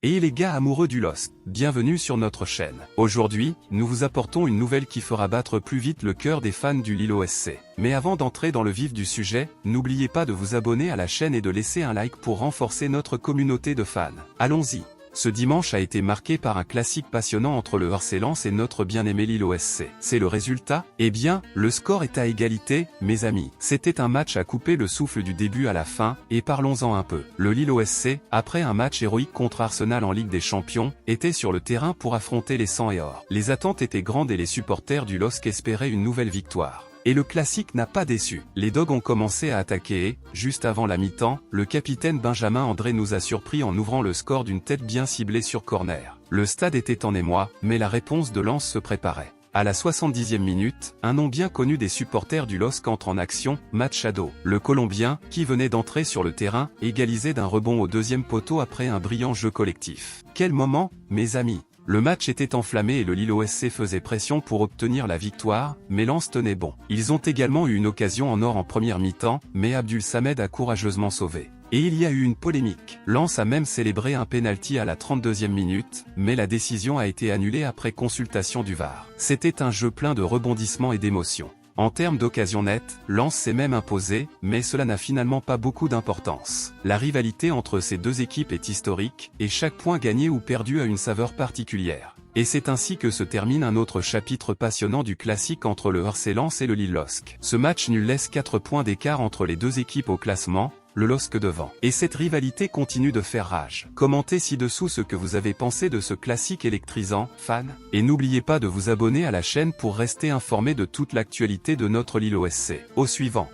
Et les gars amoureux du LOSC, bienvenue sur notre chaîne. Aujourd'hui, nous vous apportons une nouvelle qui fera battre plus vite le cœur des fans du Lille OSC. Mais avant d'entrer dans le vif du sujet, n'oubliez pas de vous abonner à la chaîne et de laisser un like pour renforcer notre communauté de fans. Allons-y. Ce dimanche a été marqué par un classique passionnant entre le RC Lens et notre bien-aimé Lille OSC. C'est le résultat? Eh bien, le score est à égalité, mes amis. C'était un match à couper le souffle du début à la fin, et parlons-en un peu. Le Lille OSC, après un match héroïque contre Arsenal en Ligue des Champions, était sur le terrain pour affronter les 100 et or. Les attentes étaient grandes et les supporters du LOSC espéraient une nouvelle victoire. Et le classique n'a pas déçu. Les Dogs ont commencé à attaquer et, juste avant la mi-temps, le capitaine Benjamin André nous a surpris en ouvrant le score d'une tête bien ciblée sur corner. Le stade était en émoi, mais la réponse de Lens se préparait. À la 70e minute, un nom bien connu des supporters du LOSC entre en action, Machado. Le Colombien, qui venait d'entrer sur le terrain, égalisait d'un rebond au deuxième poteau après un brillant jeu collectif. Quel moment, mes amis! Le match était enflammé et le Lille OSC faisait pression pour obtenir la victoire, mais Lens tenait bon. Ils ont également eu une occasion en or en première mi-temps, mais Abdul Samed a courageusement sauvé. Et il y a eu une polémique. Lens a même célébré un pénalty à la 32e minute, mais la décision a été annulée après consultation du VAR. C'était un jeu plein de rebondissements et d'émotions. En termes d'occasions nettes, Lens s'est même imposé, mais cela n'a finalement pas beaucoup d'importance. La rivalité entre ces deux équipes est historique, et chaque point gagné ou perdu a une saveur particulière. Et c'est ainsi que se termine un autre chapitre passionnant du classique entre le RC Lens et le Lille LOSC. Ce match nul laisse 4 points d'écart entre les deux équipes au classement, le LOSC devant. Et cette rivalité continue de faire rage. Commentez ci-dessous ce que vous avez pensé de ce classique électrisant, fans. Et n'oubliez pas de vous abonner à la chaîne pour rester informé de toute l'actualité de notre Lille OSC. Au suivant.